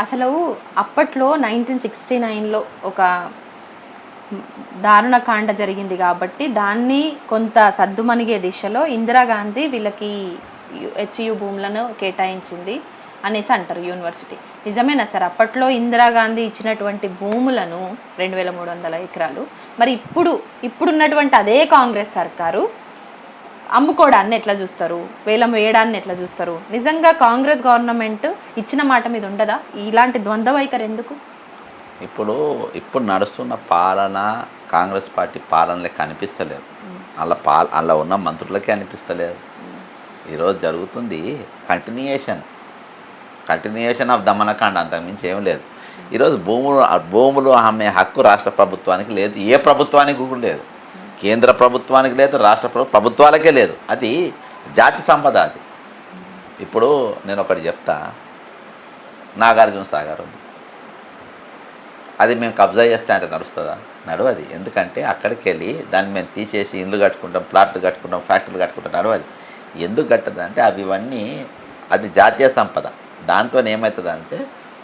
అసలు అప్పట్లో 1969లో ఒక దారుణకాండ జరిగింది కాబట్టి దాన్ని కొంత సద్దుమణిగే దిశలో ఇందిరాగాంధీ వీళ్ళకి హెచ్యు భూములను కేటాయించింది అనేసి అంటారు యూనివర్సిటీ. నిజమేనా సార్? అప్పట్లో ఇందిరాగాంధీ ఇచ్చినటువంటి భూములను 2300 ఎకరాలు మరి ఇప్పుడున్నటువంటి అదే కాంగ్రెస్ సర్కారు అమ్ముకోవడాన్ని ఎట్లా చూస్తారు, వేలం వేయడాన్ని ఎట్లా చూస్తారు? నిజంగా కాంగ్రెస్ గవర్నమెంట్ ఇచ్చిన మాట మీద ఉండదా? ఇలాంటి ద్వంద్వ వైఖరి ఎందుకు? ఇప్పుడు నడుస్తున్న పాలన కాంగ్రెస్ పార్టీ పాలనలే కనిపిస్తలేదు. అలా ఉన్న మంత్రులకే అనిపిస్తలేదు. ఈరోజు జరుగుతుంది కంటిన్యూయేషన్ ఆఫ్ దమనకాండ, అంతకుమించి ఏం లేదు. ఈరోజు భూములు అమ్మే హక్కు రాష్ట్ర ప్రభుత్వానికి లేదు, ఏ ప్రభుత్వానికి కూడా లేదు. కేంద్ర ప్రభుత్వానికి లేదు, రాష్ట్ర ప్రభుత్వాలకే లేదు. అది జాతి సంపద. అది ఇప్పుడు నేను ఒకటి చెప్తా, నాగార్జున సాగర్ ఉంది, అది మేము కబ్జా చేస్తే అంటే నడుస్తుందా? నడవది. ఎందుకంటే అక్కడికి వెళ్ళి దాన్ని మేము తీసేసి ఇండ్లు కట్టుకుంటాం, ప్లాట్లు కట్టుకుంటాం, ఫ్యాక్టరీలు కట్టుకుంటాం, నడవది. ఎందుకు కట్టదు అంటే అది జాతీయ సంపద. దాంతో ఏమవుతుందంటే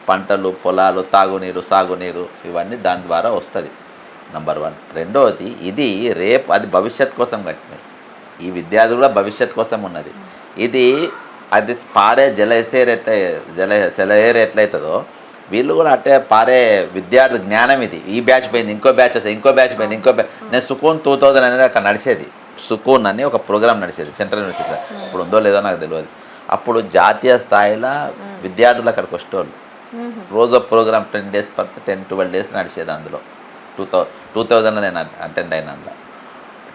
పంటలు, పొలాలు, తాగునీరు, సాగునీరు ఇవన్నీ దాని ద్వారా వస్తుంది. నంబర్ 1. రెండవది, ఇది అది భవిష్యత్ కోసం కట్టినది. ఈ విద్యార్థులు కూడా భవిష్యత్ కోసం ఉన్నది. అది పారే జలహేర్ ఎట్లయితుందో వీళ్ళు కూడా అంటే పారే విద్యార్థి జ్ఞానం. ఇది ఈ బ్యాచ్ పోయింది, ఇంకో బ్యాచ్ వస్తుంది, ఇంకో బ్యాచ్ పోయింది, నేను సుకూన్ 2000 అనేది అక్కడ నడిచేది. సుకూన్ అని ఒక ప్రోగ్రామ్ నడిచేది సెంట్రల్ యూనివర్సిటీ. ఇప్పుడు ఉందో లేదో నాకు తెలియదు. అప్పుడు జాతీయ స్థాయిలో విద్యార్థులు అక్కడికి వచ్చేవాళ్ళు. రోజు ప్రోగ్రామ్ 10-12 డేస్ నడిచేది. అందులో 2000 నేను అటెండ్ అయిన అందులో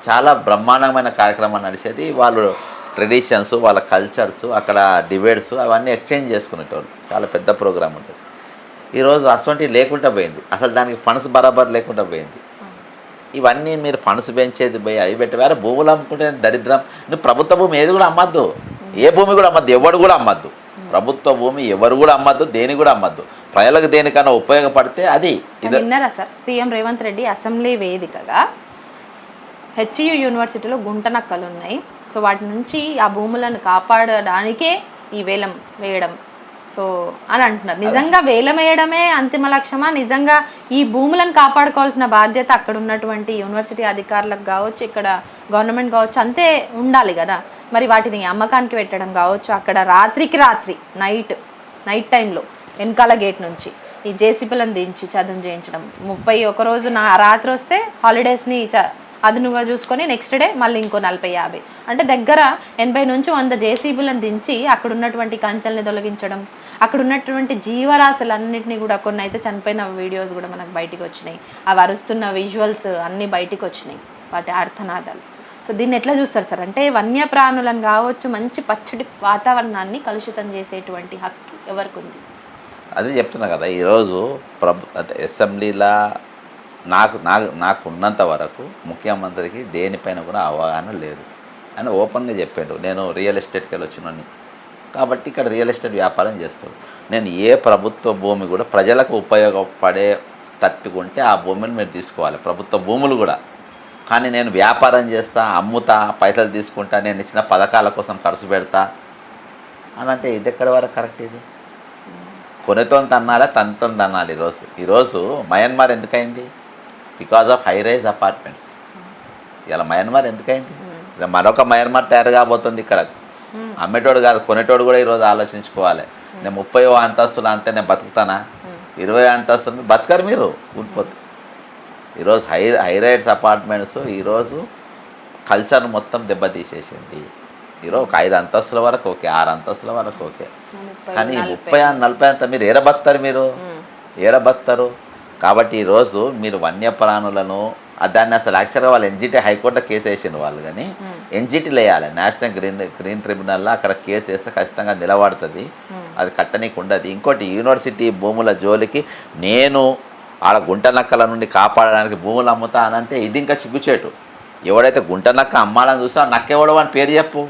చాలా బ్రహ్మాండమైన కార్యక్రమం నడిచేది. వాళ్ళు ట్రెడిషన్స్, వాళ్ళ కల్చర్స్, అక్కడ డిబేట్స్ అవన్నీ ఎక్స్చేంజ్ చేసుకునేటోళ్ళు. చాలా పెద్ద ప్రోగ్రామ్ ఉంటుంది. ఈరోజు అటువంటివి లేకుండా పోయింది. అసలు దానికి ఫండ్స్ బరాబర్ లేకుండా పోయింది. ఇవన్నీ మీరు ఫండ్స్ పెంచేది పోయి అవి పెట్టి వేరే భూములు అమ్ముకుంటే దరిద్రం. నువ్వు ప్రభుత్వ భూమి ఏది కూడా అమ్మద్దు, ఏ భూమి కూడా అమ్మద్దు, ఎవడు కూడా అమ్మద్దు. ప్రభుత్వ భూమి ఎవరు కూడా అమ్మద్దు, దేని కూడా అమ్మద్దు. ప్రజలకు దేనికన్నా ఉపయోగపడితే అది. విన్నారా sir? CM Revanth Reddy assembly వేదికగా హెచ్యు యూనివర్సిటీలో గుంటనక్కలు ఉన్నాయి, సో వాటి నుంచి ఆ భూములను కాపాడడానికే ఈ వేలం వేయడం సో అని అంటున్నారు. నిజంగా వేలం వేయడమే అంతిమ లక్ష్యమా? నిజంగా ఈ భూములను కాపాడుకోవాల్సిన బాధ్యత అక్కడ ఉన్నటువంటి యూనివర్సిటీ అధికారులకు కావచ్చు, ఇక్కడ గవర్నమెంట్ కావచ్చు, అంతే ఉండాలి కదా. మరి వాటిని అమ్మకానికి పెట్టడం కావచ్చు, అక్కడ రాత్రికి రాత్రి నైట్ టైంలో వెనకాల గేట్ నుంచి ఈ జేసీబీలను దించి చదువు చేయించడం. 31 రోజు రాత్రి వస్తే హాలిడేస్ని అదునుగా చూసుకొని నెక్స్ట్ డే మళ్ళీ ఇంకో 40-50 అంటే దగ్గర 80 నుంచి 100 జేసీబీలను దించి అక్కడ ఉన్నటువంటి కంచెల్ని తొలగించడం, అక్కడ ఉన్నటువంటి జీవరాశులన్నింటినీ కూడా, కొన్ని అయితే చనిపోయిన వీడియోస్ కూడా మనకు బయటికి వచ్చినాయి, అవి అరుస్తున్న విజువల్స్ అన్నీ బయటికి వచ్చినాయి, వాటి అర్థనాదాలు. సో దీన్ని ఎట్లా చూస్తారు సార్? అంటే వన్యప్రాణులను కావచ్చు, మంచి పచ్చటి వాతావరణాన్ని కలుషితం చేసేటువంటి హక్కు ఎవరికి ఉంది? అదే చెప్తున్నా కదా. ఈరోజు అసెంబ్లీలో నాకు ఉన్నంత వరకు ముఖ్యమంత్రికి దేనిపైన కూడా అవగాహన లేదు అని ఓపెన్గా చెప్పాడు. నేను రియల్ ఎస్టేట్కి వెళ్ళి వచ్చినాను కాబట్టి ఇక్కడ రియల్ ఎస్టేట్ వ్యాపారం చేస్తాడు. నేను ఏ ప్రభుత్వ భూమి కూడా ప్రజలకు ఉపయోగపడే తట్టుకుంటే ఆ భూమిని మీరు తీసుకోవాలి, ప్రభుత్వ భూములు కూడా. కానీ నేను వ్యాపారం చేస్తా, అమ్ముతా, పైసలు తీసుకుంటా, నేను ఇచ్చిన పథకాల కోసం ఖర్చు పెడతా అని అంటే ఇది ఎక్కడి వరకు కరెక్ట్? ఇది కొనతో తన్నాలా, తనతో తన్నాలి. ఈరోజు మయన్మార్ ఎందుకైంది? Because of high rise apartments. ఇలా మయన్మార్ ఎందుకైంది? ఇలా మరొక మయన్మార్ తయారు కాబోతుంది. ఇక్కడ అమ్మేటోడు కాదు, కొనేటోడు కూడా ఈరోజు ఆలోచించుకోవాలి. నేను 30వ అంతస్తులు అంతే నేను బతుకుతానా? 20 అంతస్తులు బతకరు మీరు, ఊడిపోతుంది. ఈరోజు హై రైజ్ అపార్ట్మెంట్స్ ఈరోజు కల్చర్ మొత్తం దెబ్బతీసేసింది. ఈరోజు ఒక 5 అంతస్తుల వరకు ఓకే, 6 అంతస్తుల వరకు ఓకే, కానీ 30-40 అంత మీరు ఏరబత్తారు. కాబట్టి ఈరోజు మీరు వన్యప్రాణులను దాన్ని అసలు యాక్చువల్గా వాళ్ళు ఎన్జిటి హైకోర్టులో కేసు వేసిన వాళ్ళు, కానీ ఎన్జిటీలు వేయాలి. నేషనల్ గ్రీన్ ట్రిబ్యునల్లో అక్కడ కేసు వేస్తే ఖచ్చితంగా నిలబడుతుంది, అది కట్టనీకి ఉండదు. ఇంకోటి, యూనివర్సిటీ భూముల జోలికి నేను ఆడ గుంటనక్కల నుండి కాపాడడానికి భూములు అమ్ముతా అనంటే ఇది ఇంకా సిగ్గుచేటు. ఎవడైతే గుంటనక్క అమ్మాలని చూస్తా నక్కెవడో అని పేరు చెప్పు.